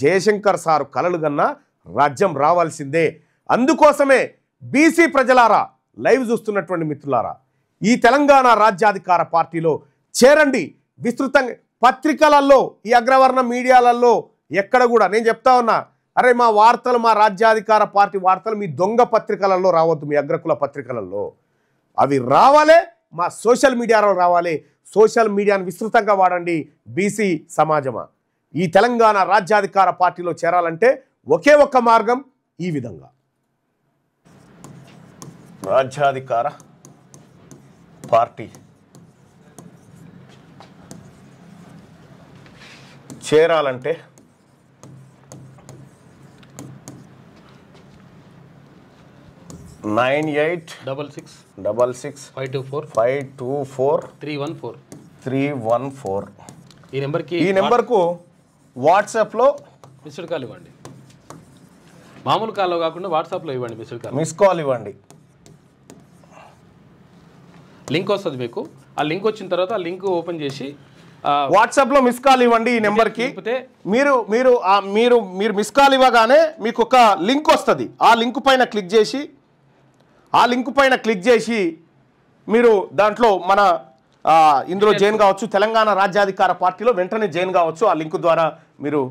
Jayashankar sir కలలు గన్నా రాజ్యం రావాల్సిందే. అందుకోసమే బీసీ ప్రజలారా, లైవ్ చూస్తున్నటువంటి మిత్రులారా, ఈ తెలంగాణ రాజ్యాధికార పార్టీలో చేరండి. విస్తృతంగా పత్రికలలో, ఈ అగ్రవర్ణ మీడియాలలో ఎక్కడ కూడా నేను చెప్తా ఉన్నా, అరే మా వార్తలు, మా రాజ్యాధికార పార్టీ వార్తలు మీ దొంగ పత్రికలలో రావద్దు, మీ అగ్రకుల పత్రికలలో అవి రావాలే, మా సోషల్ మీడియాలో రావాలి. సోషల్ మీడియాను విస్తృతంగా వాడండి. బీసీ సమాజమా, ఈ తెలంగాణ రాజ్యాధికార పార్టీలో చేరాలంటే ఒకే ఒక్క మార్గం, ఈ విధంగా రాజ్యాధికార పార్టీ చేరాలంటే 9866 ఈ నెంబర్కు వాట్సాప్లో మిస్డ్ కాల్ ఇవ్వండి. మామూలు కాల్లో కాకుండా వాట్సాప్లో ఇవ్వండి. మిస్ కాల్ ఇవ్వండి. లింక్ వస్తుంది మీకు. ఆ లింక్ వచ్చిన తర్వాత ఆ లింక్ ఓపెన్ చేసి వాట్సాప్లో మిస్ కాల్ ఇవ్వండి. ఈ నెంబర్కి మీరు మీరు మీరు మీరు మిస్ కాల్ ఇవ్వగానే మీకు ఒక లింక్ వస్తుంది. ఆ లింక్ పైన క్లిక్ చేసి మీరు దాంట్లో మన ఇందులో జాయిన్ కావచ్చు. తెలంగాణ రాజ్యాధికార పార్టీలో వెంటనే జాయిన్ కావచ్చు. ఆ లింక్ ద్వారా మీరు